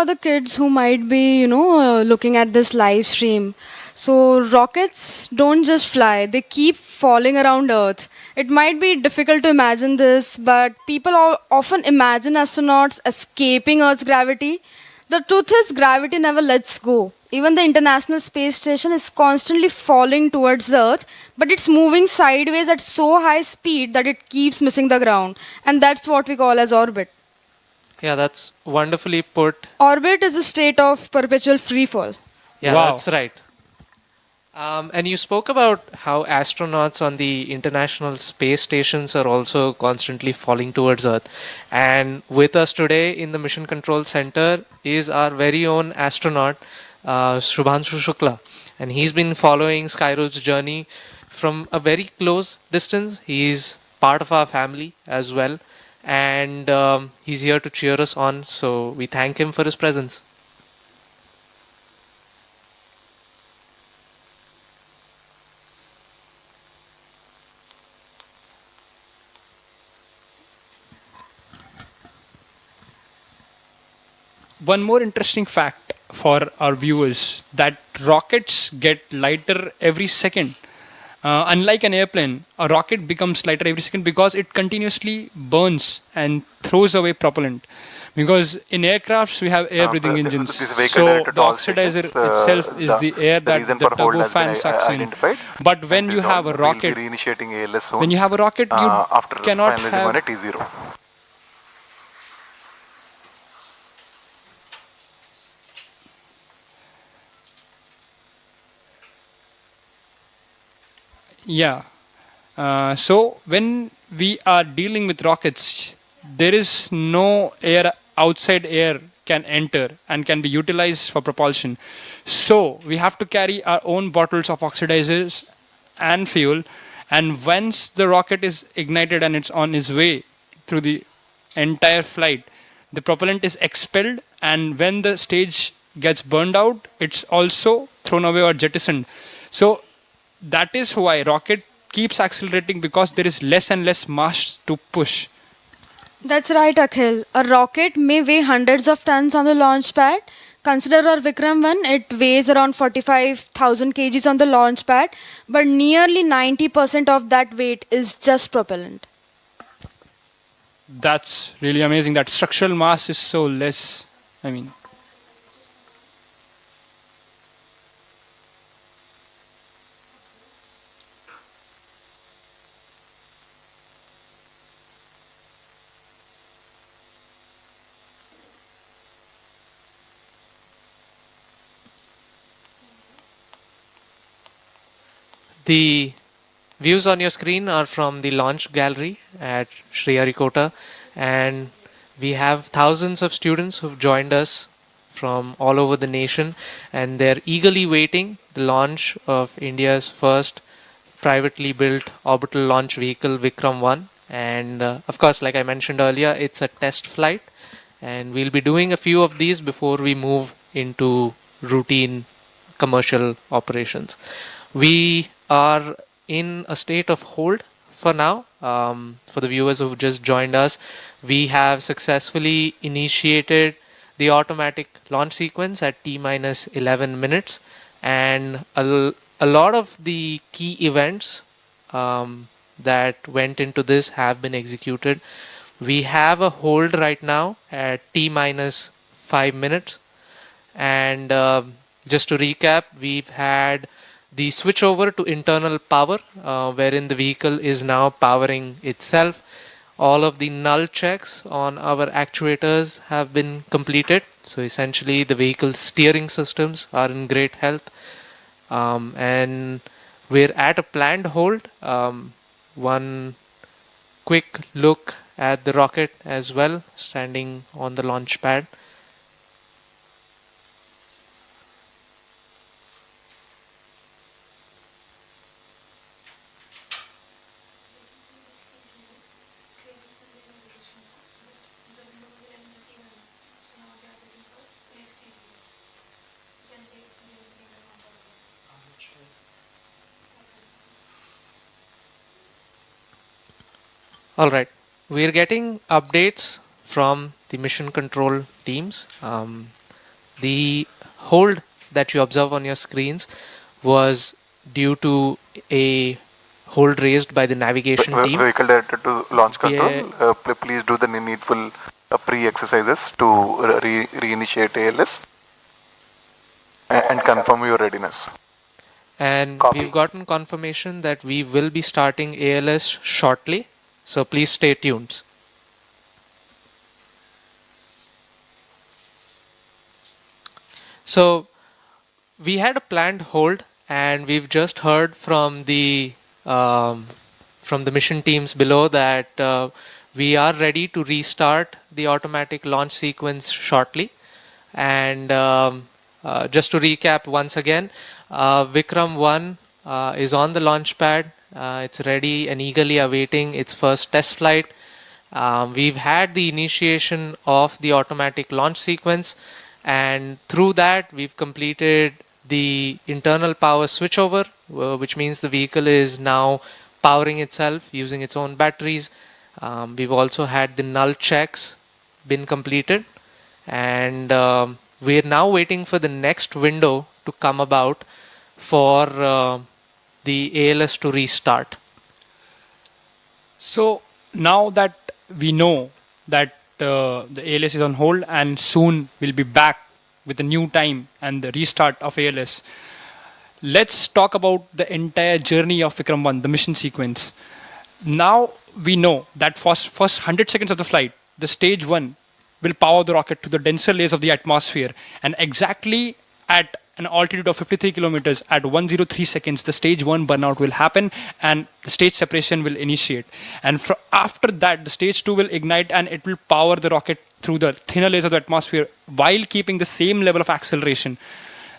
for the kids who might be, looking at this live stream. So rockets don't just fly, they keep falling around Earth. It might be difficult to imagine this, but people often imagine astronauts escaping Earth's gravity. The truth is, gravity never lets go. Even the International Space Station is constantly falling towards the Earth, but it's moving sideways at so high speed that it keeps missing the ground. And that's what we call as orbit. Yeah, that's wonderfully put. Orbit is a state of perpetual free fall. Yeah, Wow. that's right. And you spoke about how astronauts on the international space stations are also constantly falling towards Earth. And with us today in the Mission Control Center is our very own astronaut, Shubhanshu Shukla. And he's been following Skyroot's journey from a very close distance. He's part of our family as well. And he's here to cheer us on. So we thank him for his presence. One more interesting fact for our viewers that rockets get lighter every second. Unlike an airplane, a rocket becomes lighter every second because it continuously burns and throws away propellant. Because in aircrafts we have air-breathing engines, so the oxidizer itself is the air that the turbofan sucks in. But when you have a rocket, you cannot have. Yeah. So when we are dealing with rockets, there is no air, outside air can enter and can be utilized for propulsion. So we have to carry our own bottles of oxidizers and fuel. And once the rocket is ignited and it's on its way through the entire flight, the propellant is expelled. And when the stage gets burned out, it's also thrown away or jettisoned. So that is why rocket keeps accelerating, because there is less and less mass to push. That's right, Akhil. A rocket may weigh hundreds of tons on the launch pad. Consider our Vikram-1, it weighs around 45,000 kgs on the launch pad, but nearly 90% of that weight is just propellant. That's really amazing. That structural mass is so less. I mean, The views on your screen are from the launch gallery at Sriharikota, and we have thousands of students who've joined us from all over the nation, and they're eagerly waiting the launch of India's first privately built orbital launch vehicle, Vikram-1. And of course, like I mentioned earlier, it's a test flight, and we'll be doing a few of these before we move into routine commercial operations. We are in a state of hold for now. For the viewers who've just joined us, we have successfully initiated the automatic launch sequence at T-minus 11 minutes, and a lot of the key events that went into this have been executed. We have a hold right now at T-minus 5 minutes, and just to recap, we've had the switch over to internal power, wherein the vehicle is now powering itself. All of the null checks on our actuators have been completed. So essentially the vehicle's steering systems are in great health. And we're at a planned hold. One quick look at the rocket as well, standing on the launch pad. All right, we're getting updates from the mission control teams. The hold that you observe on your screens was due to a hold raised by the navigation team. Vehicle directed to launch Where- control. Please do the needful pre-exercises to reinitiate ALS and confirm your readiness. And Copy. we've gotten confirmation that we will be starting ALS shortly. So please stay tuned. So we had a planned hold, and we've just heard from the mission teams below that we are ready to restart the automatic launch sequence shortly. And just to recap once again, Vikram-1 is on the launch pad. It's ready and eagerly awaiting its first test flight. We've had the initiation of the automatic launch sequence, and through that we've completed the internal power switchover, which means the vehicle is now powering itself using its own batteries. We've also had the null checks been completed, and we're now waiting for the next window to come about for the ALS to restart. So now that we know that the ALS is on hold and soon we'll be back with a new time and the restart of ALS, let's talk about the entire journey of Vikram-1, the mission sequence. Now we know that first 100 seconds of the flight, the stage 1 will power the rocket to the denser layers of the atmosphere, and exactly at an altitude of 53 kilometers at 103 seconds, the stage 1 burnout will happen and the stage separation will initiate. And after that, the stage 2 will ignite and it will power the rocket through the thinner layers of the atmosphere while keeping the same level of acceleration.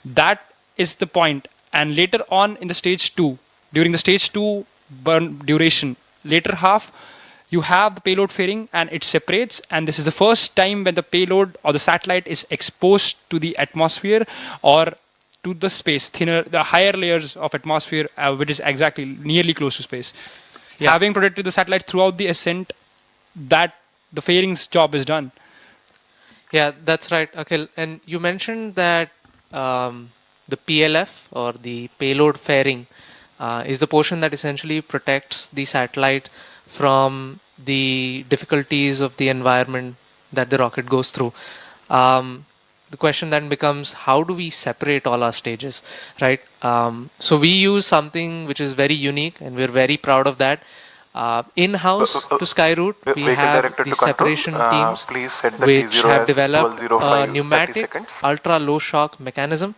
That is the point. And later on in the stage 2, during the stage 2 burn duration, later half, you have the payload fairing and it separates, and this is the first time when the payload or the satellite is exposed to the atmosphere or to the space, the higher layers of atmosphere, which is exactly nearly close to space. Yeah. Having protected the satellite throughout the ascent, that the fairing's job is done. Yeah, that's right, Akhil. And you mentioned that the PLF, or the payload fairing, is the portion that essentially protects the satellite from the difficulties of the environment that the rocket goes through. The question then becomes, how do we separate all our stages, right? So we use something which is very unique, and we're very proud of that. In-house to Skyroot, we Vehicle have directed the to control. separation teams Please set the which T0 have as developed 1205, a pneumatic 30 seconds. ultra-low shock mechanism.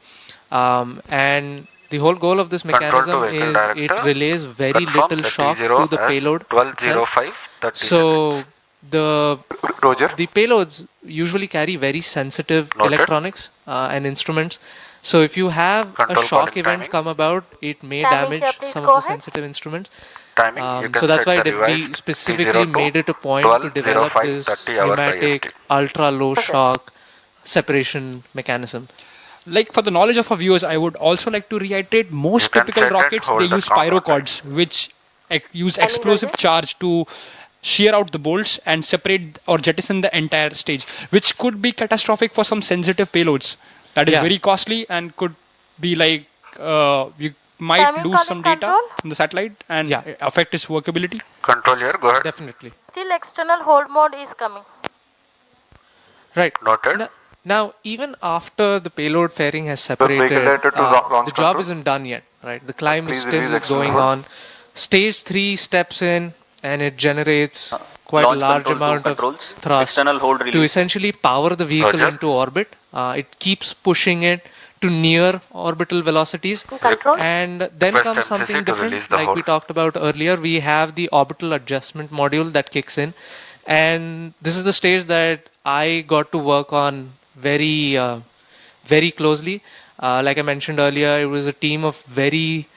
And the whole goal of this Control to mechanism vehicle is it director. relays very Confirm little the shock T0 to the as payload itself. 1205 30 So the Roger. payloads usually carry very sensitive Noted. electronics and instruments. So if you have Control a shock calling event timing. come about, it may Timing, damage sir, please some go of the ahead. sensitive instruments. Timing, you can So that's why set the we revised specifically T02 made it a point to develop 12:05 this 30 hours pneumatic IST. ultra low shock separation mechanism. Like, for the knowledge of our viewers, I would also like to reiterate, most You can typical set and rockets, hold they the use compound. pyrocords, which use Timing, explosive Roger. charge to shear out the bolts and separate or jettison the entire stage, which could be catastrophic for some sensitive payloads. That is Yeah. very costly and could be like, you might Timing lose calling some data control? from the satellite and Yeah. affect its workability. Control here, go ahead. Definitely. Still external hold mode is coming. Right. Noted. Now, even after the payload fairing has vehicle separated, directed to launch the job control. isn't done yet, right? The climb is Please release still external going hold. on. Stage 3 steps in, and it generates quite a Launch large control amount two of controls. thrust External hold to release. essentially power the vehicle Roger. into orbit. It keeps pushing it to near orbital velocities. Control. And then Request comes MCC something to different, release the like we hold. talked about earlier. We have the orbital adjustment module that kicks in, and this is the stage that I got to work on very closely. Like I mentioned earlier, it was a team of very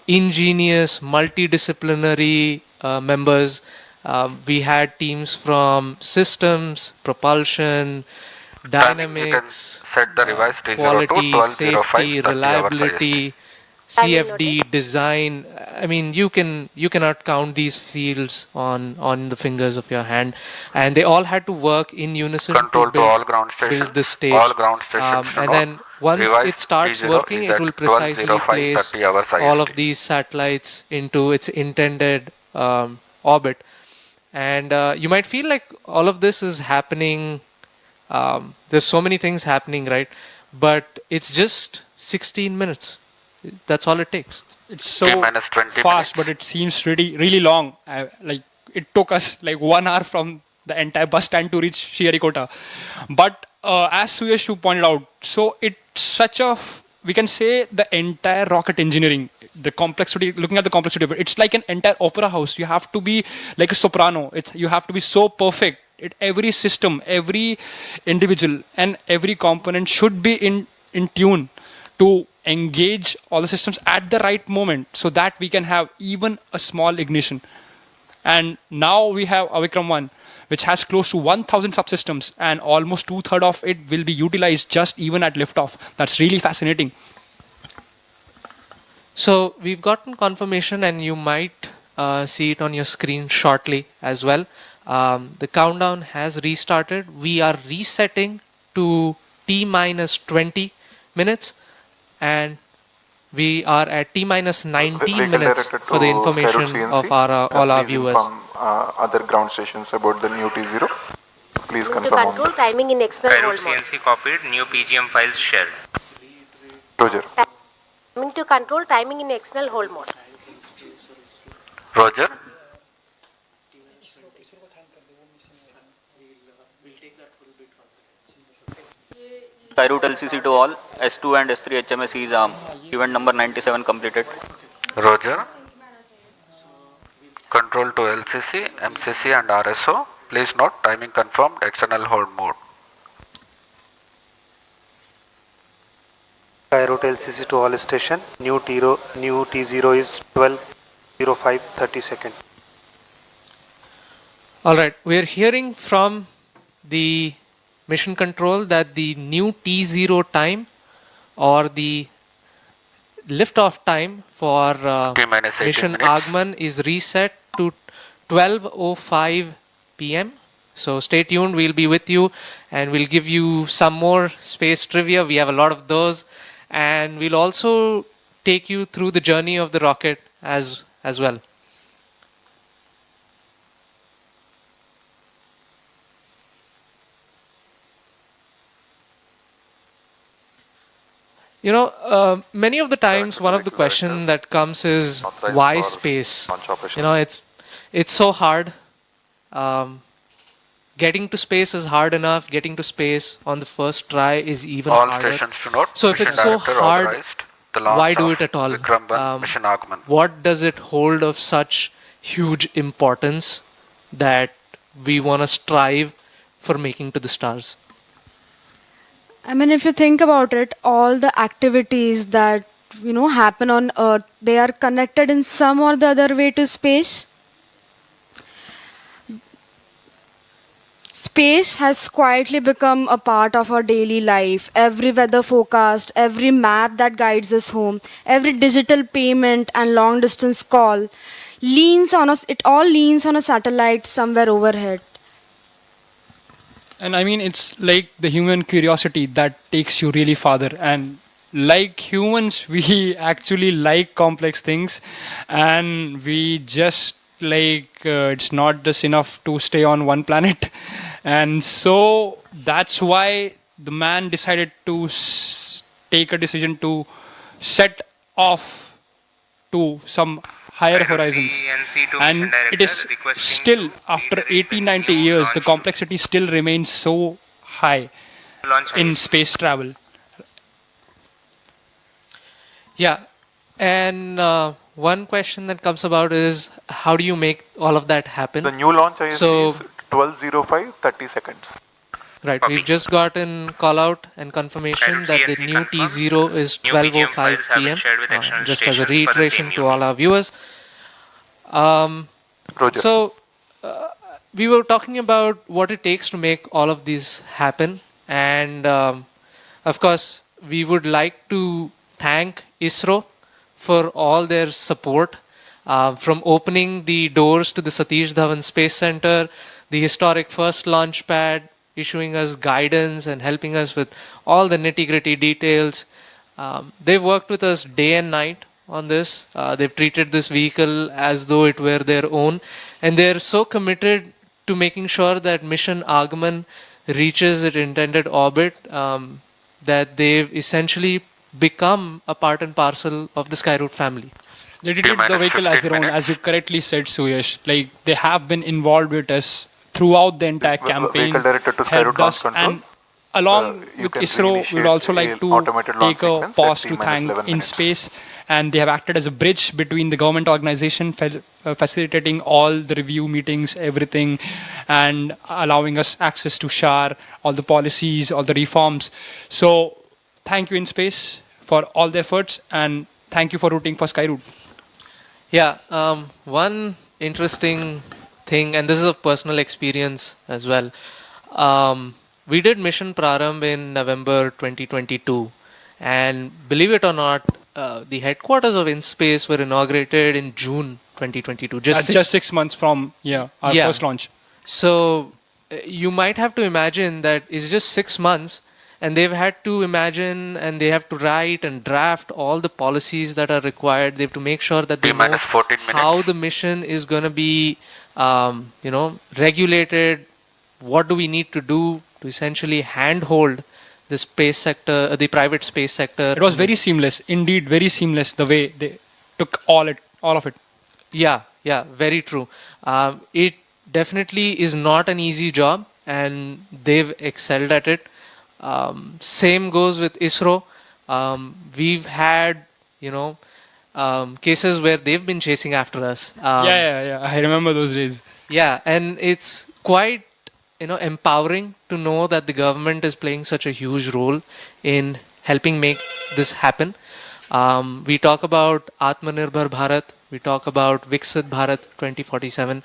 ingenious, multidisciplinary members. We had teams from systems, propulsion, Timing, you can dynamics, set the revised T02 quality, 12:05 safety, 30 hours reliability, CFD, design. I mean, you cannot count these fields on the fingers of your hand, and they all had to work in unison Control to to all ground stations. build this stage. All ground stations to And note. then once Revised it starts T0 working, is it at will precisely 12:05, place 30 hours all of IST. these satellites into its intended orbit. And you might feel like all of this is happening. There's so many things happening, right? But it's just 16 minutes. That's all it takes. It's so T minus 20 fast, minutes. but it seems really long. Like it took us like 1 hour from the entire bus stand to reach Sriharikota. But as Suyash pointed out, so it's such a we can say the entire rocket engineering, the complexity. Looking at the complexity of it, it's like an entire opera house. You have to be like a soprano. You have to be so perfect. Every system, every individual, and every component should be in tune to engage all the systems at the right moment so that we can have even a small ignition. And now we have a Vikram-1, which has close to 1,000 subsystems, and almost 2/3 of it will be utilized just even at liftoff. That's really fascinating. So we've gotten confirmation, and you might see it on your screen shortly as well. The countdown has restarted. We are resetting to T minus 20 minutes, and we are at T minus 19 Vehicle minutes directed for the to information Skyroot of CNC. all our Please viewers. inform other ground stations about the new T0. Please To confirm on control that. timing in external Skyroot hold mode. CNC copied. New PGM files shared. Roger. Timing to control timing in external hold mode. Roger. Skyroot LCC to all, S2 and S3 HMS is event number 97 completed. Roger. Control to LCC, MCC and RSO. Please note timing confirmed, external hold mode. Skyroot LCC to all station. New T0 is 12:05 30 seconds. All right, we're hearing from the mission control that the new T0 time or the liftoff time for T minus 18 mission minutes. Aagaman is reset to 12:05 p.m. So stay tuned. We'll be with you, and we'll give you some more space trivia. We have a lot of those, and we'll also take you through the journey of the rocket as well. You know, many of the times, one of the questions that comes is Authorized why for space? launch operation. You know, it's so hard. Getting to space is hard enough. Getting to space on the first try is even All harder. stations to note. So if Mission it's so director hard, authorized the launch why do of it at all? Vikram-1 mission Aagaman. What does it hold of such huge importance that we want to strive for making to the stars? I mean, if you think about it, all the activities that happen on Earth, they are connected in some or the other way to space. Space has quietly become a part of our daily life. Every weather forecast, every map that guides us home, every digital payment and long distance call leans on us. It all leans on a satellite somewhere overhead. And I mean, it's like the human curiosity that takes you really farther. And like humans, we actually like complex things, and we just it's not just enough to stay on one planet. And so that's why the man decided to take a decision to set off to some higher horizons. And it is still, after 80, 90 years, the complexity still remains so high in space travel. Yeah, and one question that comes about is how do you make all of that happen? The new launch IST So- is 12:05 30 seconds. Right, we've just gotten call out and confirmation that the new T0 is 12:05 p.m. Just as a reiteration to all our viewers. Roger. So we were talking about what it takes to make all of these happen, and of course we would like to thank ISRO for all their support, from opening the doors to the Satish Dhawan Space Center, the historic first launch pad, issuing us guidance and helping us with all the nitty-gritty details. They've worked with us day and night on this. They've treated this vehicle as though it were their own, and they're so committed to making sure that mission Aagaman reaches its intended orbit, that they've essentially become a part and parcel of the Skyroot family. They treated the vehicle as their own, as you correctly said, Suyash. Like, they have been involved with us throughout the entire campaign, Vehicle directed to Skyroot helped Launch us, Control. and along You with can ISRO, we would also like reinitiate to automated launch take a sequence pause at to T minus thank 11 minutes. InSpace, and they have acted as a bridge between the government organization, facilitating all the review meetings, everything, and allowing us access to SHAR, all the policies, all the reforms. So, thank you InSpace for all the efforts, and thank you for rooting for Skyroot. Yeah, one interesting thing, and this is a personal experience as well. We did Mission Prarambh in November 2022, and believe it or not, the headquarters of InSpace were inaugurated in June 2022. Just 6 months from our Yeah. first launch. So you might have to imagine that it's just 6 months, and they've had to imagine and they have to write and draft all the policies that are required. They have to make sure that they T know minus 14 minutes. how the mission is going to be, regulated. What do we need to do to essentially handhold the space sector, the private space sector? It was very seamless, indeed, very seamless. The way they took all of it. Yeah, very true. It definitely is not an easy job, and they've excelled at it. Same goes with ISRO. We've had, cases where they've been chasing after us. Yeah. I remember those days. Yeah, and it's quite, empowering to know that the government is playing such a huge role in helping make this happen. We talk about Atmanirbhar Bharat, we talk about Viksit Bharat 2047,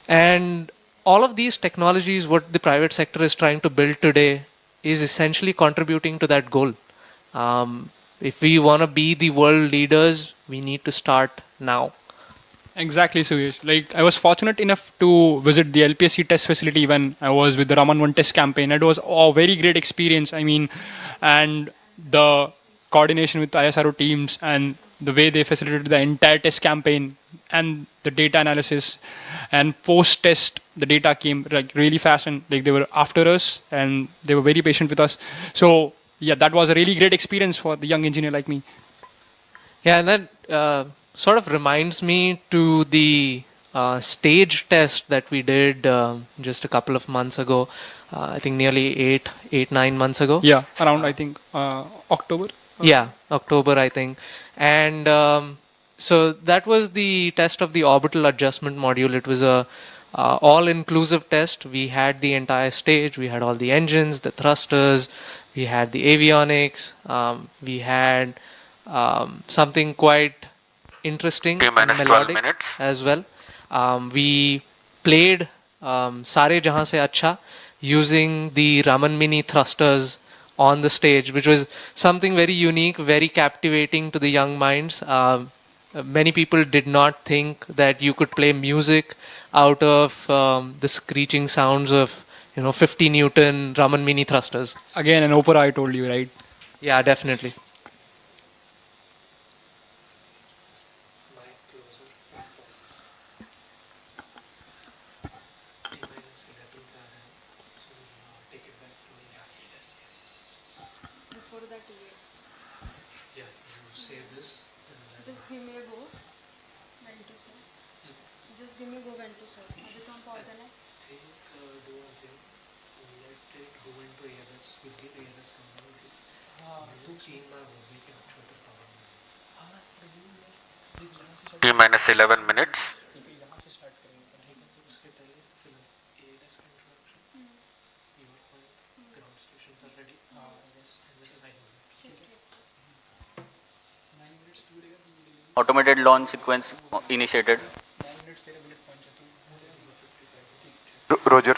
and all of these technologies, what the private sector is trying to build today, is essentially contributing to that goal. If we want to be the world leaders, we need to start now. Exactly, Suyash. Like, I was fortunate enough to visit the LPSC test facility when I was with the Raman-1 test campaign. It was a very great experience. I mean, and the coordination with ISRO teams and the way they facilitated the entire test campaign and the data analysis, and post-test the data came like really fast, and like they were after us and they were very patient with us. So yeah, that was a really great experience for the young engineer like me. Yeah, and that sort of reminds me to the stage test that we did just a couple of months ago. I think nearly 9 months ago. Yeah, around I think October. Yeah, October, I think. And so that was the test of the orbital adjustment module. It was a all-inclusive test. We had the entire stage. We had all the engines, the thrusters. We had the avionics. We had something quite interesting T and minus 12 melodic minutes. as well. We played Sare Jahan Se Acha using the Raman Mini thrusters on the stage, which was something very unique, very captivating to the young minds. Many people did not think that you could play music out of the screeching sounds of 50 Newton Raman Mini thrusters. Again, an opera, I told you, right? Yeah, definitely. Before that, Yeah, you say this. just give me a go. When to say? Just give me a go when to say. अभी तो हम pause है ना? Do one thing. Let it go into ALS. We'll get ALS coming because you 3 बार बोलने के option पर power में। T minus 11 minutes. उसके पहले फिल्म ALS का introduction. You point ground stations are ready. Yes. And then 9 minutes. 9 minutes to do. Automated launch sequence initiated. Roger.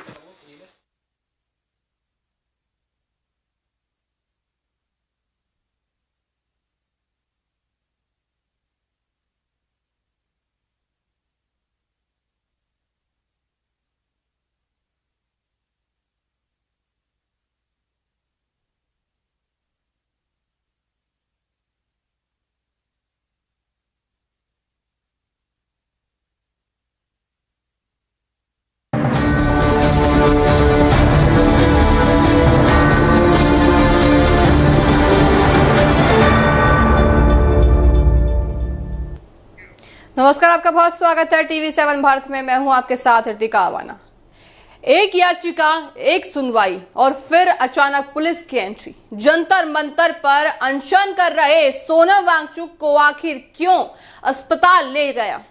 नमस्कार, आपका बहुत स्वागत है टीवी7 भारत में। मैं हूं आपके साथ ऋतिका आवाना। एक याचिका, एक सुनवाई और फिर अचानक पुलिस की एंट्री। जंतर मंतर पर अनशन कर रहे सोनम वांगचुक को आखिर क्यों अस्पताल ले गया?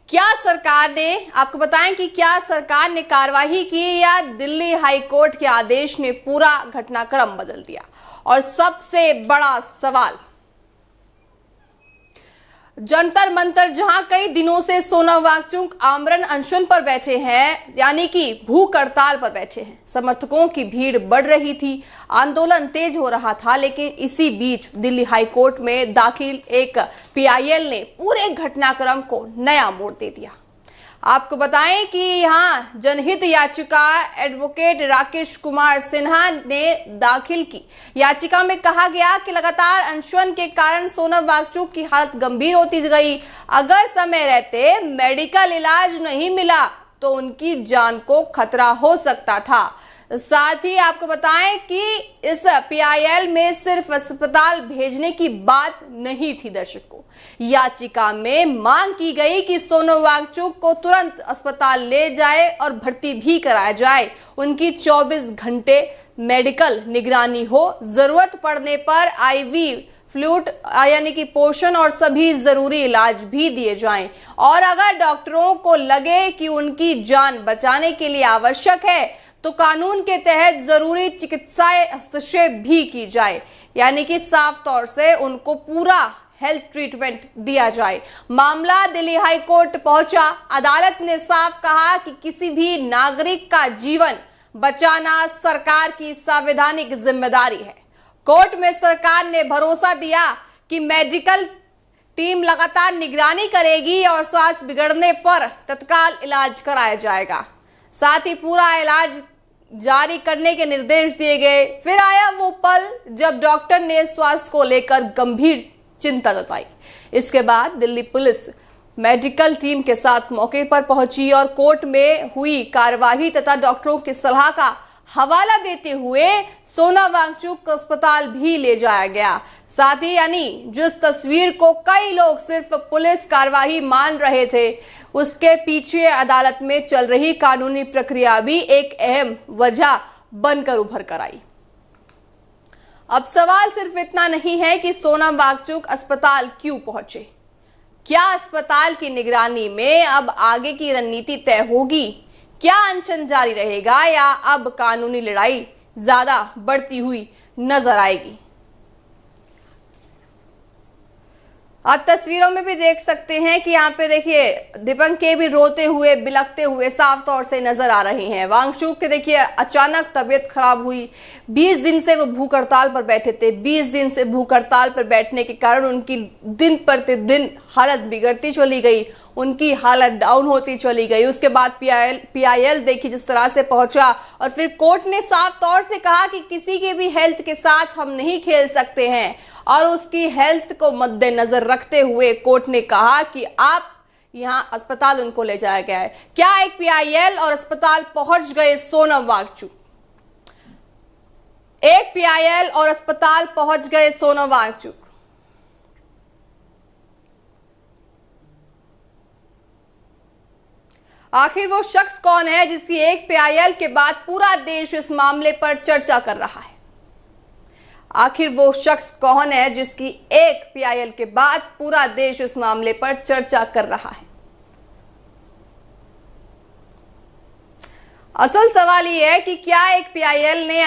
क्या सरकार ने, आपको बताएं कि क्या सरकार ने कार्रवाई की या दिल्ली हाई कोर्ट के आदेश ने पूरा घटनाक्रम बदल दिया? और सबसे बड़ा सवाल, जंतर मंतर जहां कई दिनों से सोनम वांगचुक आमरण अनशन पर बैठे हैं, यानी कि भूख हड़ताल पर बैठे हैं। समर्थकों की भीड़ बढ़ रही थी, आंदोलन तेज हो रहा था, लेकिन इसी बीच दिल्ली हाई कोर्ट में दाखिल एक पीआईएल ने पूरे घटनाक्रम को नया मोड़ दे दिया। आपको बताएं कि यहाँ जनहित याचिका एडवोकेट राकेश कुमार सिन्हा ने दाखिल की। याचिका में कहा गया कि लगातार अनशन के कारण सोनम वांगचुक की हालत गंभीर होती गई। अगर समय रहते मेडिकल इलाज नहीं मिला तो उनकी जान को खतरा हो सकता था। साथ ही आपको बताएं कि इस पीआईएल में सिर्फ अस्पताल भेजने की बात नहीं थी। दर्शकों, याचिका में मांग की गई कि सोनम वांगचुक को तुरंत अस्पताल ले जाए और भर्ती भी कराया जाए। उनकी 24 घंटे मेडिकल निगरानी हो, जरूरत पड़ने पर आईवी फ्लूइड यानी कि पोषण और सभी जरूरी इलाज भी दिए जाएं। और अगर डॉक्टरों को लगे कि उनकी जान बचाने के लिए आवश्यक है तो कानून के तहत जरूरी चिकित्सा हस्तक्षेप भी की जाए, यानी कि साफ तौर से उनको पूरा हेल्थ ट्रीटमेंट दिया जाए। मामला दिल्ली हाई कोर्ट पहुंचा। अदालत ने साफ कहा कि किसी भी नागरिक का जीवन बचाना सरकार की संवैधानिक जिम्मेदारी है। कोर्ट में सरकार ने भरोसा दिया कि मेडिकल टीम लगातार निगरानी करेगी और स्वास्थ्य बिगड़ने पर तत्काल इलाज कराया जाएगा। साथ ही पूरा इलाज जारी करने के निर्देश दिए गए। फिर आया वो पल जब डॉक्टर ने स्वास्थ्य को लेकर गंभीर चिंता जताई। इसके बाद दिल्ली पुलिस मेडिकल टीम के साथ मौके पर पहुंची और कोर्ट में हुई कार्यवाही तथा डॉक्टरों की सलाह का हवाला देते हुए सोनम वांगचुक को अस्पताल भी ले जाया गया। साथ ही यानी जिस तस्वीर को कई लोग सिर्फ पुलिस कार्यवाही मान रहे थे, उसके पीछे अदालत में चल रही कानूनी प्रक्रिया भी एक अहम वजह बनकर उभर कर आई। अब सवाल सिर्फ इतना नहीं है कि सोनम वांगचुक अस्पताल क्यों पहुंचे। क्या अस्पताल की निगरानी में अब आगे की रणनीति तय होगी? क्या अनशन जारी रहेगा या अब कानूनी लड़ाई ज्यादा बढ़ती हुई नजर आएगी? आप तस्वीरों में भी देख सकते हैं कि यहाँ पे देखिए दीपंक के भी रोते हुए बिलखते हुए साफ तौर से नजर आ रहे हैं। वांगचुक के देखिए अचानक तबीयत खराब हुई। 20 दिन से वो भूख हड़ताल पर बैठे थे। 20 दिन से भूख हड़ताल पर बैठने के कारण उनकी दिन प्रतिदिन हालत बिगड़ती चली गई, उनकी हालत डाउन होती चली गई। उसके बाद पीआईएल देखिए जिस तरह से पहुंचा और फिर कोर्ट ने साफ तौर से कहा कि किसी के भी हेल्थ के साथ हम नहीं खेल सकते हैं और उसकी हेल्थ को मद्देनजर रखते हुए कोर्ट ने कहा कि आप यहां अस्पताल उनको ले जाया गया है। क्या एक पीआईएल और अस्पताल पहुंच गए सोनम वांगचुक? एक पीआईएल और अस्पताल पहुंच गए सोनम वांगचुक। आखिर वो शख्स कौन है जिसकी एक पीआईएल के बाद पूरा देश इस मामले पर चर्चा कर रहा है? आखिर वो शख्स कौन है जिसकी एक पीआईएल के बाद पूरा देश इस मामले पर चर्चा कर रहा है? असल सवाल यह है कि क्या एक पीआईएल ने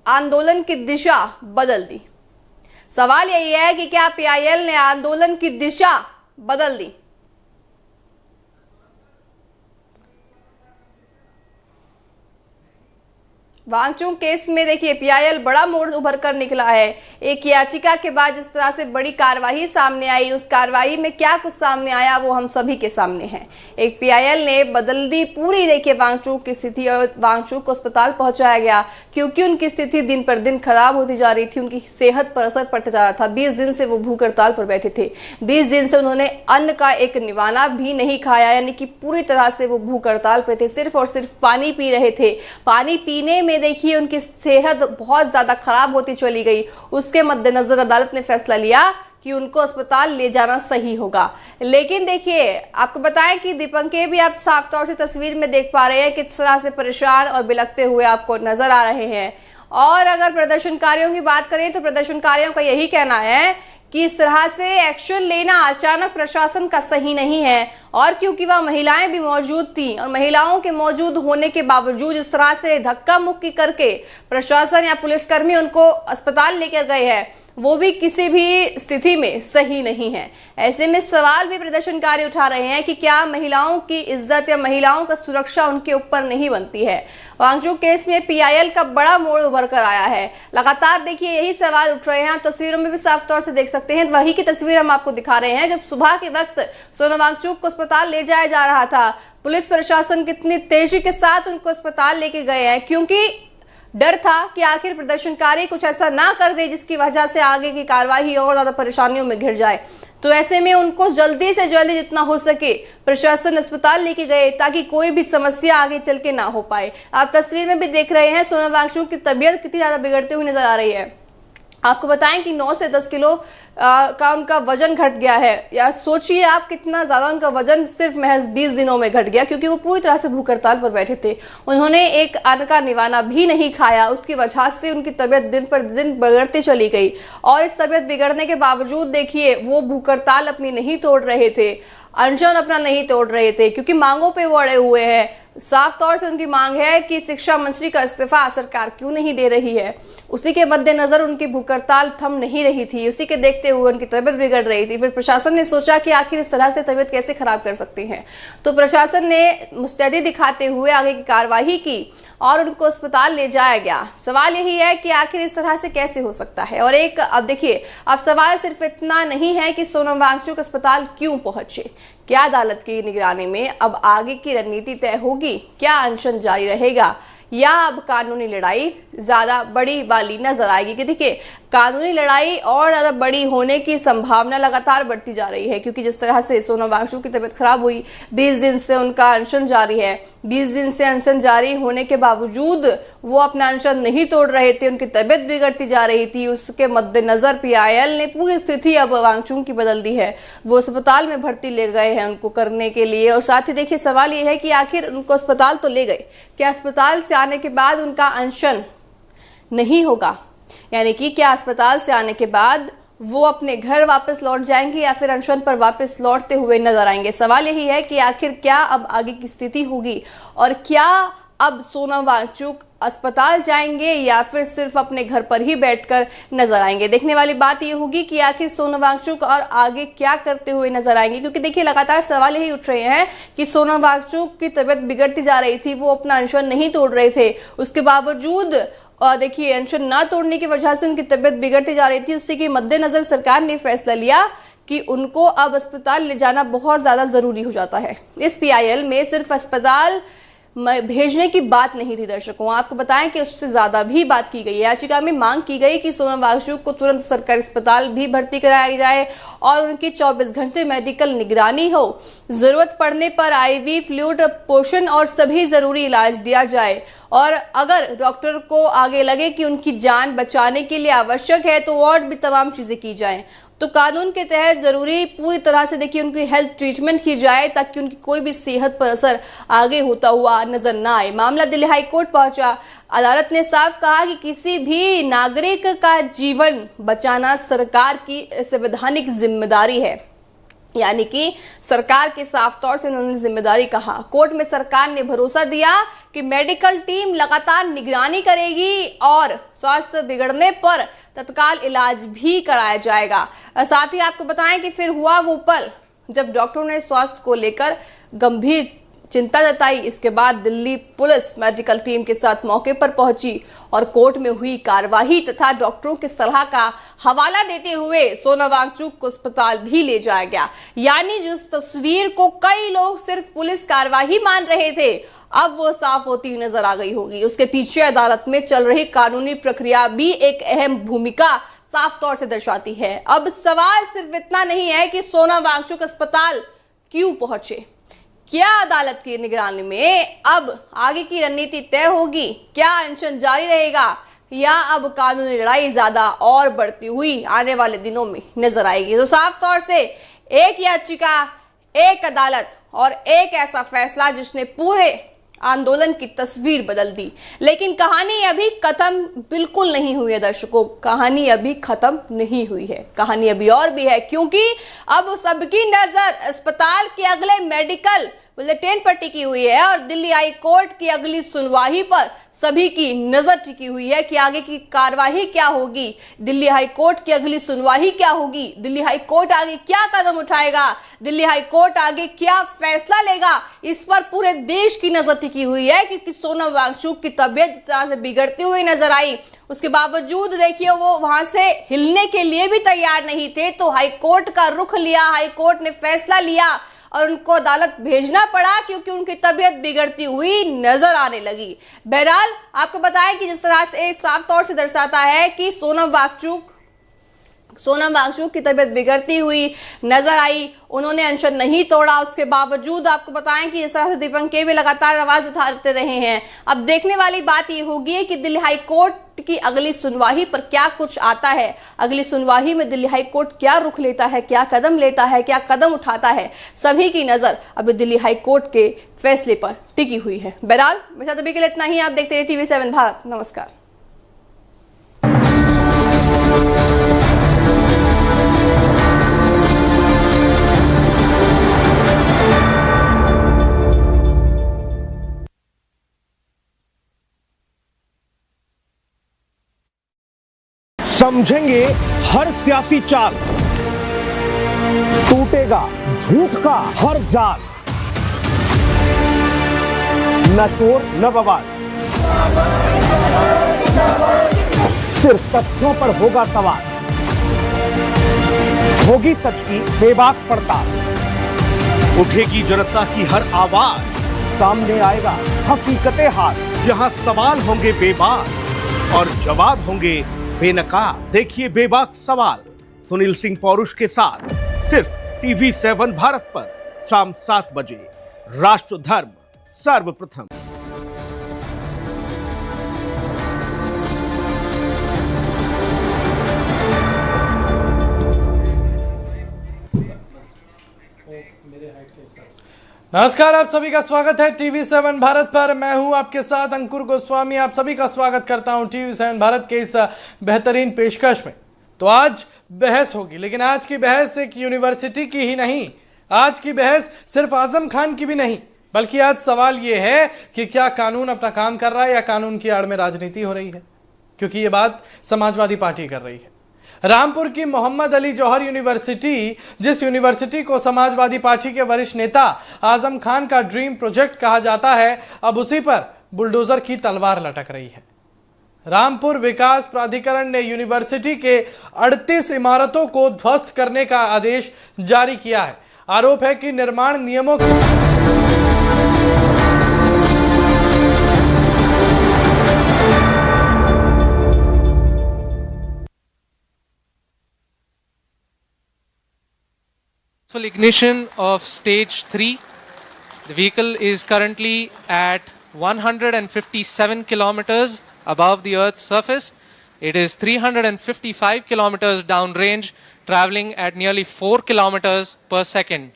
आंदोलन की दिशा बदल दी? सवाल यही है कि क्या पीआईएल ने आंदोलन की दिशा बदल दी? वांगचुक केस में देखिए पीआईएल बड़ा मोड़ उभर कर निकला है। एक याचिका के बाद जिस तरह से बड़ी कार्रवाई सामने आई, उस कार्रवाई में क्या कुछ सामने आया वो हम सभी के सामने है। एक पीआईएल ने बदल दी पूरी देखिए वांगचुक की स्थिति और वांगचुक को अस्पताल पहुंचाया गया क्योंकि उनकी स्थिति दिन पर दिन खराब होती जा रही थी, उनकी सेहत पर असर पड़ता जा रहा था। 20 दिन से वो भूख हड़ताल पर बैठे थे। 20 दिन से उन्होंने अन्न का एक निवाना भी नहीं खाया, यानी कि पूरी तरह से वो भूख हड़ताल पे थे, सिर्फ और सिर्फ पानी पी रहे थे। पानी पीने में देखिए उनकी सेहत बहुत ज्यादा खराब होती चली गई। उसके मद्देनजर अदालत ने फैसला लिया कि उनको अस्पताल ले जाना सही होगा। लेकिन देखिए, आपको बताएं कि दीपंकर भी आप साफ तौर से तस्वीर में देख पा रहे हैं किस तरह से परेशान और बिलखते हुए आपको नजर आ रहे हैं। और अगर प्रदर्शनकारियों की बात करें तो प्रदर्शनकारियों का यही कहना है कि इस तरह से एक्शन लेना अचानक प्रशासन का सही नहीं है, और क्योंकि वह महिलाएं भी मौजूद थी और महिलाओं के मौजूद होने के बावजूद इस तरह से धक्का मुक्की करके प्रशासन या पुलिसकर्मी उनको अस्पताल लेकर गए हैं, वो भी किसी भी स्थिति में सही नहीं है। ऐसे में सवाल भी प्रदर्शनकारी उठा रहे हैं कि क्या महिलाओं की इज्जत या महिलाओं का सुरक्षा उनके ऊपर नहीं बनती है। वांगचुक केस में पीआईएल का बड़ा मोड़ उभर कर आया है। लगातार देखिए यही सवाल उठ रहे हैं, आप तस्वीरों में भी साफ तौर से देख सकते हैं। वही की तस्वीर हम आपको दिखा रहे हैं जब सुबह के वक्त सोनम वांगचुक को अस्पताल ले जाया जा रहा था। पुलिस प्रशासन कितनी तेजी के साथ उनको अस्पताल लेके गए हैं, क्योंकि डर था कि आखिर प्रदर्शनकारी कुछ ऐसा ना कर दे जिसकी वजह से आगे की कार्रवाई और ज्यादा परेशानियों में घिर जाए। तो ऐसे में उनको जल्दी से जल्दी जितना हो सके प्रशासन अस्पताल लेके गए ताकि कोई भी समस्या आगे चल के ना हो पाए। आप तस्वीर में भी देख रहे हैं सोनम वांगचुक की तबीयत कितनी ज्यादा बिगड़ती हुई नजर आ रही है। आपको बताएं कि 9 से 10 किलो का उनका वजन घट गया है। या सोचिए आप कितना ज्यादा उनका वजन सिर्फ महज 20 दिनों में घट गया, क्योंकि वो पूरी तरह से भूख हड़ताल पर बैठे थे। उन्होंने एक अन्न का निवाला भी नहीं खाया, उसकी वजह से उनकी तबीयत दिन पर दिन बिगड़ती चली गई। और इस तबीयत बिगड़ने के बावजूद देखिए वो भूख हड़ताल अपनी नहीं तोड़ रहे थे, अनशन अपना नहीं तोड़ रहे थे, क्योंकि मांगों पे वो अड़े हुए हैं। साफ तौर से उनकी मांग है कि शिक्षा मंत्री का इस्तीफा सरकार क्यों नहीं दे रही है। उसी के मद्देनजर उनकी भूख हड़ताल थम नहीं रही थी, उसी के देखते हुए उनकी तबीयत बिगड़ रही थी। फिर प्रशासन ने सोचा कि आखिर इस तरह से तबीयत कैसे खराब कर सकते हैं, तो प्रशासन ने मुस्तैदी दिखाते हुए आगे की कार्रवाई की और उनको अस्पताल ले जाया गया। सवाल यही है कि आखिर इस तरह से कैसे हो सकता है। और एक अब देखिए, अब सवाल सिर्फ इतना नहीं है कि सोनम वांगचुक अस्पताल क्यों पहुंचे, क्या अदालत की निगरानी में अब आगे की रणनीति तय होगी, क्या अनशन जारी रहेगा, या अब कानूनी लड़ाई ज्यादा बड़ी वाली नजर आएगी। कि देखिए कानूनी लड़ाई और ज्यादा बड़ी होने की संभावना लगातार बढ़ती जा रही है, क्योंकि जिस तरह से सोनम वांगचुक की तबीयत खराब हुई, 20 दिन से उनका अनशन जारी है। 20 दिन से अनशन जारी होने के बावजूद वो अपना अनशन नहीं तोड़ रहे थे, उनकी तबीयत बिगड़ती जा रही थी। उसके मद्देनजर पीआईएल ने पूरी स्थिति अब वांगचुक की बदल दी है। वो अस्पताल में भर्ती ले गए हैं उनको करने के लिए। और साथ ही देखिए सवाल ये है कि आखिर उनको अस्पताल तो ले गए, क्या अस्पताल से आने के बाद उनका अनशन नहीं होगा, यानी कि क्या अस्पताल से आने के बाद वो अपने घर वापस लौट जाएंगे या फिर अनशन पर वापस लौटते हुए नजर आएंगे। सवाल यही है कि आखिर क्या अब आगे की स्थिति होगी और क्या अब सोनम वांगचुक अस्पताल जाएंगे या फिर सिर्फ अपने घर पर ही बैठकर नजर आएंगे। देखने वाली बात ये होगी कि आखिर सोनम वांगचुक और आगे क्या करते हुए नजर आएंगे, क्योंकि देखिए लगातार सवाल यही उठ रहे हैं कि सोनम वांगचुक की तबीयत बिगड़ती जा रही थी, वो अपना अनशन नहीं तोड़ रहे थे, उसके बावजूद और देखिए अनशन ना तोड़ने की वजह से उनकी तबीयत बिगड़ती जा रही थी। उसी के मद्देनजर सरकार ने फैसला लिया कि उनको अब अस्पताल ले जाना बहुत ज़्यादा ज़रूरी हो जाता है। इस पीआईएल में सिर्फ अस्पताल भेजने की बात नहीं थी दर्शकों, आपको बताएं कि उससे ज़्यादा भी बात की गई। याचिका में मांग की गई कि सोनम वांगचुक को तुरंत सरकारी अस्पताल भी भर्ती कराया जाए और उनकी 24 घंटे मेडिकल निगरानी हो, ज़रूरत पड़ने पर आईवी फ्लूइड, पोषण और सभी ज़रूरी इलाज दिया जाए। और अगर डॉक्टर को आगे लगे कि उनकी जान बचाने के लिए आवश्यक है तो और भी तमाम चीज़ें की जाएं। तो कानून के तहत जरूरी पूरी तरह से देखिए उनकी हेल्थ ट्रीटमेंट की जाए ताकि उनकी कोई भी सेहत पर असर आगे होता हुआ नजर ना आए। मामला दिल्ली हाई कोर्ट पहुंचा। अदालत ने साफ कहा कि किसी भी नागरिक का जीवन बचाना सरकार की संवैधानिक जिम्मेदारी है, यानी कि सरकार के साफ तौर से उन्होंने जिम्मेदारी कहा। कोर्ट में सरकार ने भरोसा दिया कि मेडिकल टीम लगातार निगरानी करेगी और स्वास्थ्य बिगड़ने पर तत्काल इलाज भी कराया जाएगा। साथ ही आपको बताएं कि फिर हुआ वो पल जब डॉक्टरों ने स्वास्थ्य को लेकर गंभीर चिंता जताई। इसके बाद दिल्ली पुलिस मेडिकल टीम के साथ मौके पर पहुंची और कोर्ट में हुई कार्यवाही तथा डॉक्टरों की सलाह का हवाला देते हुए सोनम वांगचुक को अस्पताल भी ले जाया गया। यानी जिस तस्वीर को कई लोग सिर्फ पुलिस कार्यवाही मान रहे थे, अब वो साफ होती हुई नजर आ गई होगी। उसके पीछे अदालत में चल रही कानूनी प्रक्रिया भी एक अहम भूमिका साफ तौर से दर्शाती है। अब सवाल सिर्फ इतना नहीं है कि सोनम वांगचुक अस्पताल क्यों पहुंचे, क्या अदालत की निगरानी में अब आगे की रणनीति तय होगी, क्या अनशन जारी रहेगा या अब कानूनी लड़ाई ज्यादा और बढ़ती हुई आने वाले दिनों में नजर आएगी? तो साफ तौर से एक याचिका, एक अदालत और एक ऐसा फैसला जिसने पूरे आंदोलन की तस्वीर बदल दी। लेकिन कहानी अभी खत्म बिल्कुल नहीं हुई है दर्शकों, कहानी अभी खत्म नहीं हुई है, कहानी अभी और भी है, क्योंकि अब सबकी नजर अस्पताल के अगले मेडिकल बुलेटिन पर टिकी हुई है और दिल्ली हाई कोर्ट की अगली सुनवाई पर सभी की नजर टिकी हुई है कि आगे की कार्यवाही क्या होगी, दिल्ली हाई कोर्ट की अगली सुनवाई क्या होगी, दिल्ली हाई कोर्ट आगे क्या कदम उठाएगा, दिल्ली हाई कोर्ट आगे क्या फैसला लेगा। इस पर पूरे देश की नजर टिकी हुई है क्योंकि सोनम वांगचुक की तबीयत जिस तरह से बिगड़ती हुई नजर आई, उसके बावजूद देखिए वो वहां से हिलने के लिए भी तैयार नहीं थे, तो हाई कोर्ट का रुख लिया, हाई कोर्ट ने फैसला लिया और उनको अदालत भेजना पड़ा क्योंकि उनकी तबीयत बिगड़ती हुई नजर आने लगी। बहरहाल आपको बताएं कि जिस तरह से साफ तौर से दर्शाता है कि सोनम वांगचुक की तबीयत बिगड़ती हुई नजर आई, उन्होंने अनशन नहीं तोड़ा, उसके बावजूद आपको बताएं कि इस तरह से दीपंकर भी लगातार आवाज उठाते रहे हैं। अब देखने वाली बात यह होगी कि दिल्ली हाई कोर्ट की अगली सुनवाई पर क्या कुछ आता है, अगली सुनवाई में दिल्ली हाई कोर्ट क्या रुख लेता है, क्या कदम लेता है, क्या कदम उठाता है। सभी की नजर अभी दिल्ली हाई कोर्ट के फैसले पर टिकी हुई है। बहरहाल मेरे साथ अभी के लिए इतना ही। आप देखते रहिए TV7 भारत। नमस्कार। समझेंगे हर सियासी चाल, टूटेगा झूठ का हर जाल, न शोर न बवाल, सिर्फ तथ्यों पर होगा सवाल, होगी सच की बेबाक पड़ताल, उठेगी जनता की हर आवाज, सामने आएगा हकीकते हाल, जहां सवाल होंगे बेबाक और जवाब होंगे बेनकाब। देखिए बेबाक सवाल सुनील सिंह पौरुष के साथ सिर्फ TV7 भारत पर शाम 7 बजे। राष्ट्र धर्म सर्वप्रथम। नमस्कार, आप सभी का स्वागत है TV7 भारत पर। मैं हूं आपके साथ अंकुर गोस्वामी। आप सभी का स्वागत करता हूं TV7 भारत के इस बेहतरीन पेशकश में। तो आज बहस होगी, लेकिन आज की बहस एक यूनिवर्सिटी की ही नहीं, आज की बहस सिर्फ आजम खान की भी नहीं, बल्कि आज सवाल ये है कि क्या कानून अपना काम कर रहा है या कानून की आड़ में राजनीति हो रही है, क्योंकि ये बात समाजवादी पार्टी कर रही है। रामपुर की मोहम्मद अली जौहर यूनिवर्सिटी, जिस यूनिवर्सिटी को समाजवादी पार्टी के वरिष्ठ नेता आजम खान का ड्रीम प्रोजेक्ट कहा जाता है, अब उसी पर बुलडोजर की तलवार लटक रही है। रामपुर विकास प्राधिकरण ने यूनिवर्सिटी के 38 इमारतों को ध्वस्त करने का आदेश जारी किया है। आरोप है कि निर्माण नियमों ignition of stage 3. The vehicle is currently at 157 kilometers above the Earth's surface. It is 355 kilometers downrange, traveling at nearly 4 kilometers per second.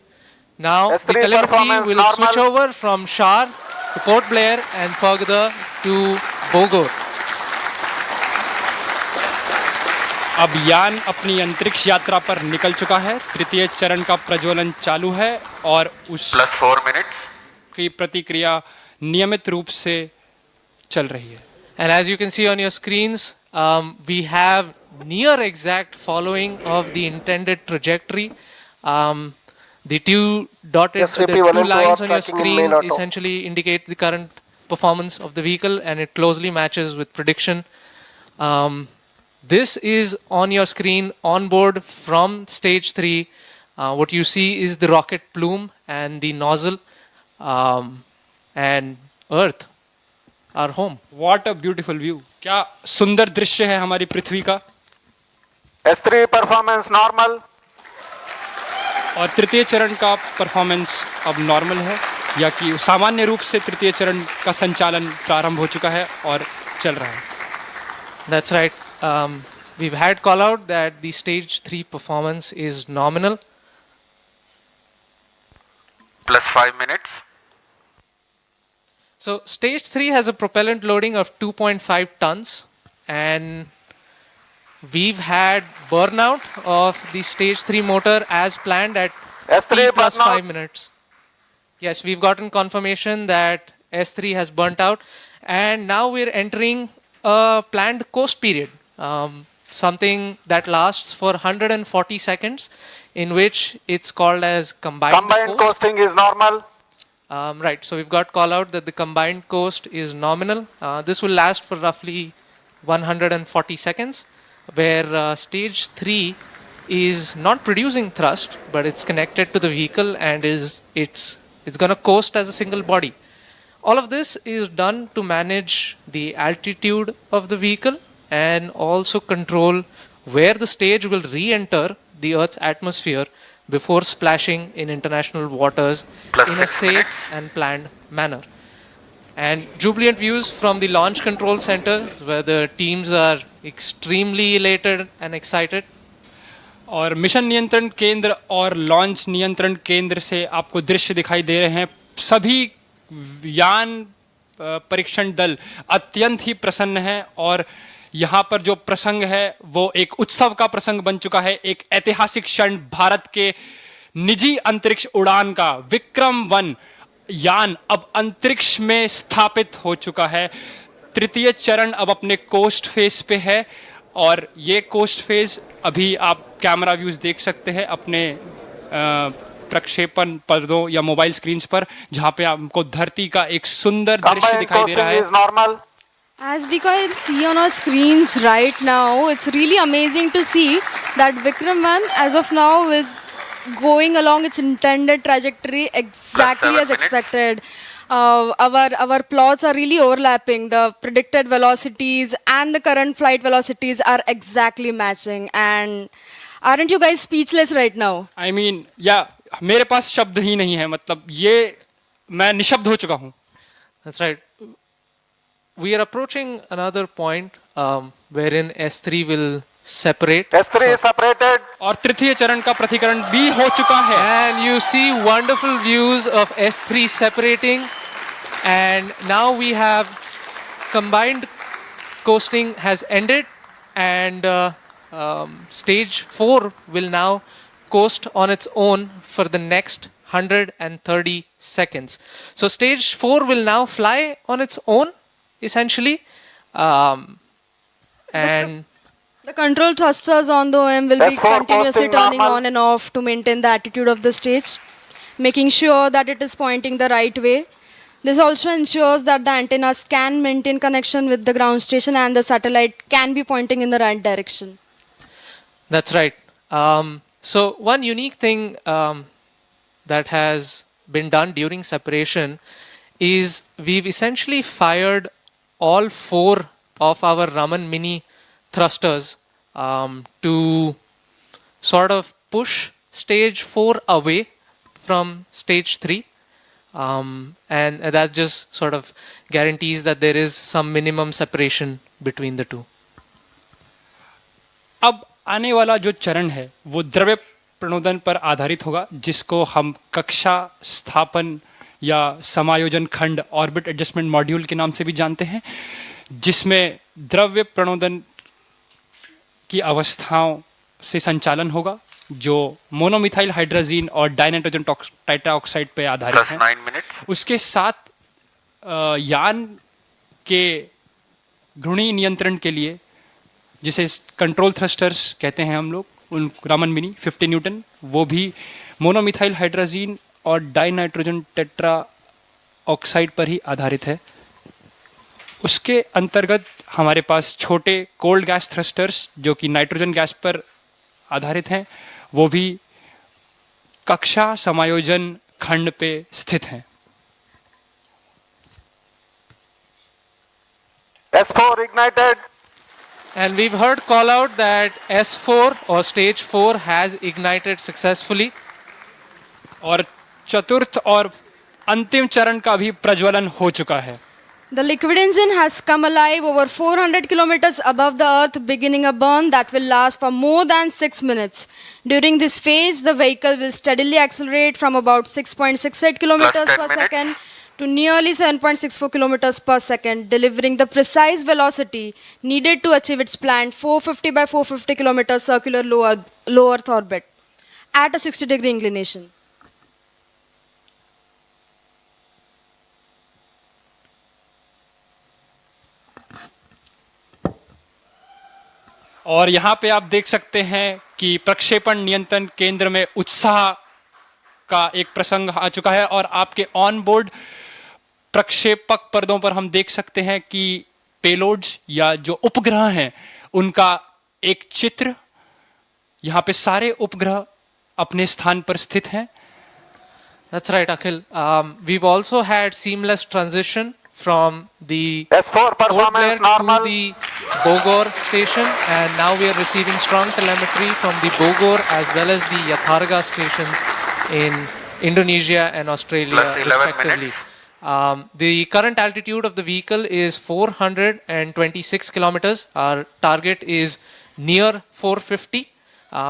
Now the telemetry will switch over from SHAR to Port Blair and further to Bogor. अब यान अपनी अंतरिक्ष यात्रा पर निकल चुका है। तृतीय चरण का प्रज्वलन चालू है और उस +4 minutes की प्रतिक्रिया नियमित रूप से चल रही है। And as you can see on your screens, we have near exact following of the intended trajectory. The two lines on your screen essentially indicate the current performance of the vehicle, and it closely matches with prediction. This is on your screen on board from stage 3. What you see is the rocket plume and the nozzle, and Earth, our home. What a beautiful view! क्या सुंदर दृश्य है हमारी पृथ्वी का। S3 performance normal. और तृतीय चरण का परफॉर्मेंस अब नॉर्मल है, या कि सामान्य रूप से तृतीय चरण का संचालन प्रारंभ हो चुका है और चल रहा है। That's right. We've had call out that the stage 3 performance is nominal. Plus 5 minutes. So stage 3 has a propellant loading of 2.5 tons, and we've had burnout of the stage 3 motor as planned at S3 T plus burnout. 5 minutes. Yes, we've gotten confirmation that S3 has burnt out, and now we're entering a planned coast period, something that lasts for 140 seconds, in which it's called as combined coast. Coasting is normal. Right, so we've got call out that the combined coast is nominal. This will last for roughly 140 seconds, where stage 3 is not producing thrust, but it's connected to the vehicle and it's going to coast as a single body. All of this is done to manage the altitude of the vehicle and also control where the stage will re-enter the Earth's atmosphere before splashing in international waters in a safe and planned manner. And jubilant views from the Launch Control Center, where the teams are extremely elated and excited. और mission नियंत्रण केंद्र और launch नियंत्रण केंद्र से आपको दृश्य दिखाई दे रहे हैं। सभी यान परीक्षण दल अत्यंत ही प्रसन्न हैं और यहाँ पर जो प्रसंग है वो एक उत्सव का प्रसंग बन चुका है। एक ऐतिहासिक क्षण भारत के निजी अंतरिक्ष उड़ान का विक्रम-1 यान अब अंतरिक्ष में स्थापित हो चुका है। तृतीय चरण अब अपने कोस्ट फेज पे है और ये कोस्ट फेज अभी आप कैमरा व्यूज देख सकते हैं अपने प्रक्षेपण पर्दों या मोबाइल स्क्रीन्स पर, जहां पे आपको धरती का एक सुंदर दृश्य दिखाई दे रहा है। As we can see on our screens right now, it's really amazing to see that Vikram-1 as of now is going along its intended trajectory exactly as expected. Our plots are really overlapping. The predicted velocities and the current flight velocities are exactly matching. And aren't you guys speechless right now? I mean, yeah, मेरे पास शब्द ही नहीं है, मतलब ये मैं निशब्द हो चुका हूँ। That's right. We are approaching another point wherein S3 will separate. S3 is separated. और तृतीय चरण का प्रतिकरण भी हो चुका है। And you see wonderful views of S3 separating. And now we have combined coasting has ended, and stage 4 will now coast on its own for the next 130 seconds. So stage 4 will now fly on its own, essentially, and the control thrusters on the OM will be continuously turning on and off to maintain the attitude of the stage, making sure that it is pointing the right way. This also ensures that the antennas can maintain connection with the ground station and the satellite can be pointing in the right direction. That's right. So one unique thing that has been done during separation is we've essentially fired all 4 of our Raman Mini thrusters to sort of push stage 4 away from stage 3. And that just sort of guarantees that there is some minimum separation between the two. अब आने वाला जो चरण है वो द्रव्य प्रणोदन पर आधारित होगा, जिसको हम कक्षा स्थापन या समायोजन खंड ऑर्बिट एडजस्टमेंट मॉड्यूल के नाम से भी जानते हैं, जिसमें द्रव्य प्रणोदन की अवस्थाओं से संचालन होगा जो मोनोमिथाइल हाइड्रोजीन और डाइनाइट्रोजन टाइट्राऑक्साइड पे आधारित है। उसके साथ यान के घूर्णी नियंत्रण के लिए, जिसे कंट्रोल थ्रस्टर्स कहते हैं हम लोग, उन रामन मिनी 50 न्यूटन, वो भी मोनोमिथाइल हाइड्रोजीन और डाइनाइट्रोजन टेट्रा ऑक्साइड पर ही आधारित है। उसके अंतर्गत हमारे पास छोटे कोल्ड गैस थ्रस्टर्स जो कि नाइट्रोजन गैस पर आधारित हैं, वो भी कक्षा समायोजन खंड पे स्थित हैं। S4 ignited. And we've heard call out that S4 or stage 4 has ignited successfully. और चतुर्थ और अंतिम चरण का भी प्रज्वलन हो चुका है। The liquid engine has come alive over 400 kilometers above the Earth, beginning a burn that will last for more than 6 minutes. During this phase, the vehicle will steadily accelerate from about 6.68 kilometers per second to nearly 7.64 kilometers per second, delivering the precise velocity needed to achieve its planned 450 by 450 kilometers circular low Earth orbit at a 60-degree inclination. और यहाँ पे आप देख सकते हैं कि प्रक्षेपण नियंत्रण केंद्र में उत्साह का एक प्रसंग आ चुका है और आपके ऑन बोर्ड प्रक्षेपक पर्दों पर हम देख सकते हैं कि पेलोड्स या जो उपग्रह हैं उनका एक चित्र, यहाँ पे सारे उपग्रह अपने स्थान पर स्थित हैं. That's right, Akhil. We've also had seamless transition from the S4 Port Blair performance normal. to the Bogor station, and now we are receiving strong telemetry from the Bogor as well as the Yatharga stations in Indonesia and Australia, Plus 11 respectively. The current altitude of the vehicle is 426 kilometers. Our target is near 450.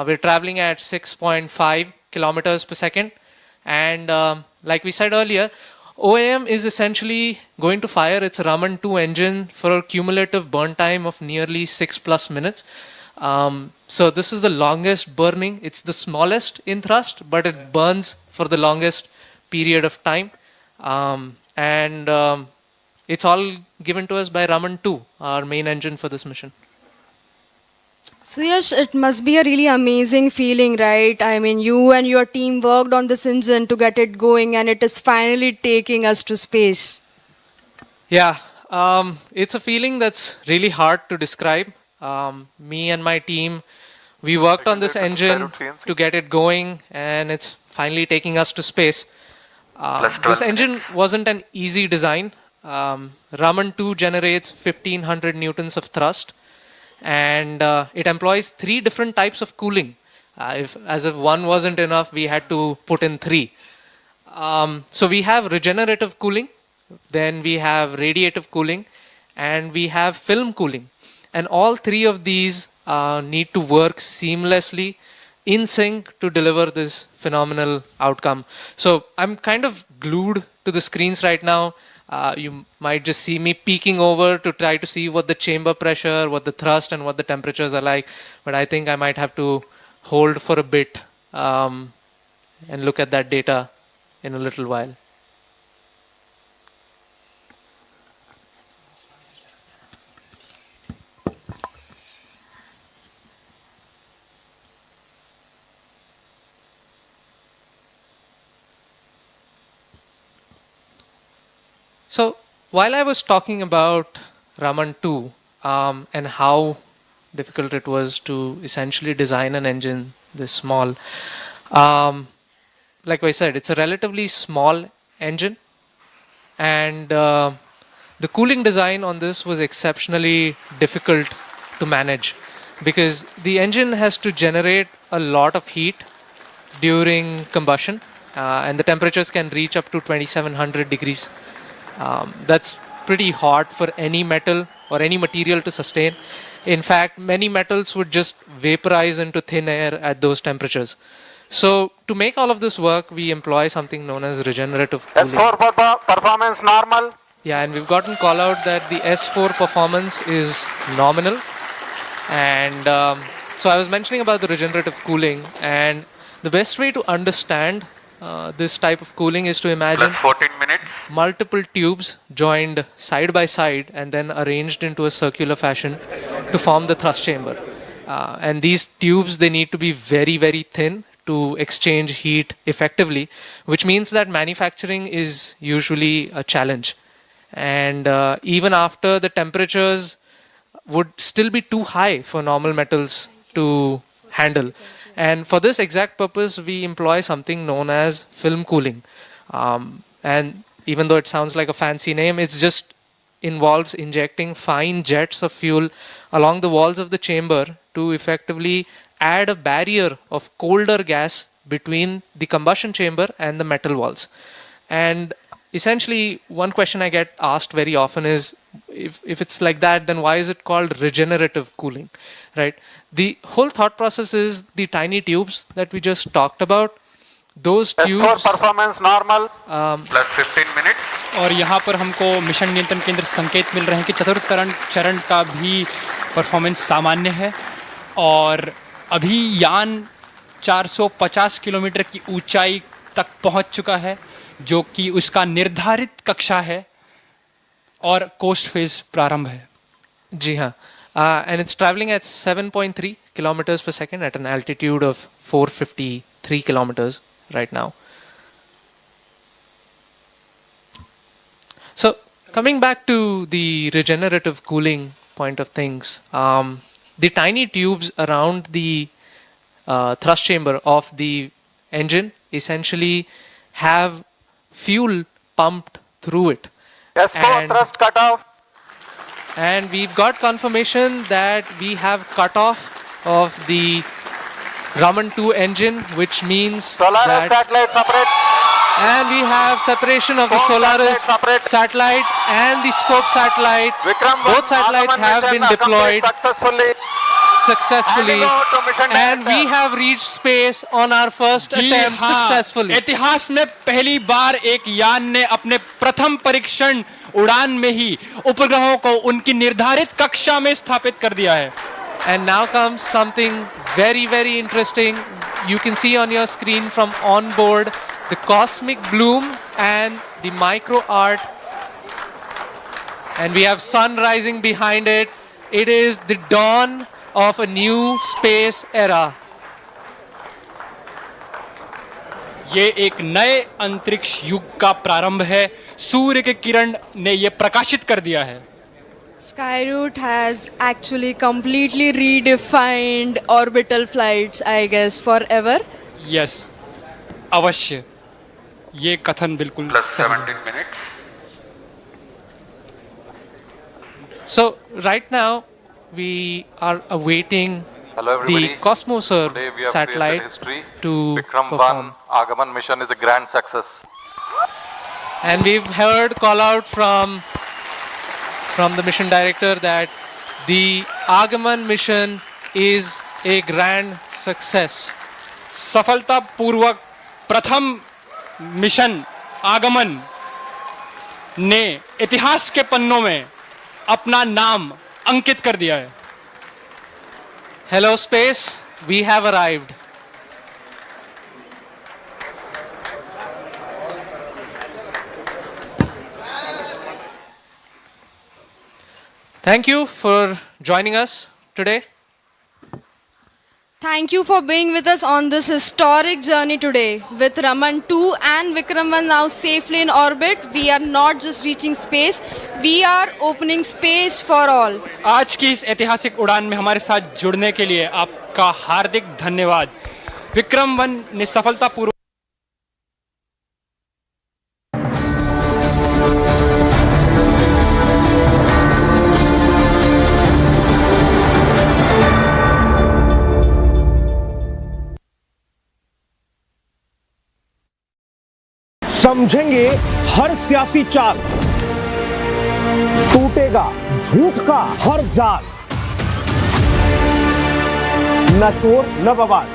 We're traveling at 6.5 kilometers per second. And like we said earlier, OAM is essentially going to fire its Raman 2 engine for a cumulative burn time of nearly 6+ minutes. So this is the longest burning. It's the smallest in thrust, but it burns for the longest period of time. It's all given to us by Raman 2, our main engine for this mission. So yes, it must be a really amazing feeling, right? I mean, you and your team worked on this engine to get it going, and it is finally taking us to space. Yeah, it's a feeling that's really hard to describe. Me and my team, we worked on this engine to get it going, and it's finally taking us to space. This engine wasn't an easy design. Raman 2 generates 1500 newtons of thrust, and it employs 3 different types of cooling. As if one wasn't enough, we had to put in 3. So we have regenerative cooling, then we have radiative cooling, and we have film cooling. And all 3 of these need to work seamlessly in sync to deliver this phenomenal outcome. So I'm kind of glued to the screens right now. You might just see me peeking over to try to see what the chamber pressure, what the thrust, and what the temperatures are like. But I think I might have to hold for a bit and look at that data in a little while. So while I was talking about Raman 2 and how difficult it was to essentially design an engine this small, like I said, it's a relatively small engine, and the cooling design on this was exceptionally difficult to manage because the engine has to generate a lot of heat during combustion, and the temperatures can reach up to 2700 degrees. That's pretty hot for any metal or any material to sustain. In fact, many metals would just vaporize into thin air at those temperatures. So to make all of this work, we employ something known as regenerative cooling. S4 performance normal. Yeah, and we've gotten call out that the S4 performance is nominal. And so I was mentioning about the regenerative cooling, and the best way to understand this type of cooling is to imagine Plus 14 minutes. multiple tubes joined side by side and then arranged into a circular fashion to form the thrust chamber. And these tubes, they need to be very, very thin to exchange heat effectively, which means that manufacturing is usually a challenge. And even after the temperatures would still be too high for normal metals to handle. And for this exact purpose, we employ something known as film cooling. And even though it sounds like a fancy name, it just involves injecting fine jets of fuel along the walls of the chamber to effectively add a barrier of colder gas between the combustion chamber and the metal walls. And essentially, one question I get asked very often is, if it's like that, then why is it called regenerative cooling, right? The whole thought process is the tiny tubes that we just talked about. Those tubes. Performance normal. Plus 15 minutes. और यहाँ पर हमको mission नियंत्रण केंद्र संकेत मिल रहे हैं कि चतुर्थ चरण का भी परफॉर्मेंस सामान्य है और अभी यान 450 किलोमीटर की ऊंचाई तक पहुंच चुका है जो कि उसका निर्धारित कक्षा है और कोस्ट फेज प्रारंभ है। जी हाँ, and it's traveling at 7.3 kilometers per second at an altitude of 453 kilometers right now. So coming back to the regenerative cooling point of things, the tiny tubes around the thrust chamber of the engine essentially have fuel pumped through it. S4 thrust cutoff. And we've got confirmation that we have cutoff of the Raman-2 engine, which means Solaris that, satellite separate. and we have separation of the Scope Solaris satellite satellite and the Scope satellite. Vikram-1 Both satellites Aagaman have mission been deployed successfully. successfully, Handing over to mission and we director. have reached space on our first ji attempt हाँ, successfully. इतिहास में पहली बार एक यान ने अपने प्रथम परीक्षण उड़ान में ही उपग्रहों को उनकी निर्धारित कक्षा में स्थापित कर दिया है। And now comes something very, very interesting. You can see on your screen from on board the cosmic bloom and the micro art. And we have sun rising behind it. It is the dawn of a new space era. ये एक नए अंतरिक्ष युग का प्रारंभ है। सूर्य के किरण ने ये प्रकाशित कर दिया है। Skyroot has actually completely redefined orbital flights, I guess, forever. Yes, अवश्य ये कथन बिल्कुल Plus सही है। 17 minutes. So right now we are awaiting Hello everybody. the Cosmoser Today we have satellite created history. to Vikram-1 perform. Aagaman mission is a grand success. And we've heard call out from the mission director that the Aagaman mission is a grand success. सफलतापूर्वक प्रथम mission आगमन ने इतिहास के पन्नों में अपना नाम अंकित कर दिया है। Hello space, we have arrived. Thank you for joining us today. Thank you for being with us on this historic journey today. With Raman-2 and Vikram-1 now safely in orbit, we are not just reaching space, we are opening space for all. आज की इस ऐतिहासिक उड़ान में हमारे साथ जुड़ने के लिए आपका हार्दिक धन्यवाद। विक्रम-1 ने सफलतापूर्वक समझेंगे हर सियासी चाल, टूटेगा झूठ का हर जाल, न शोर न बवाल।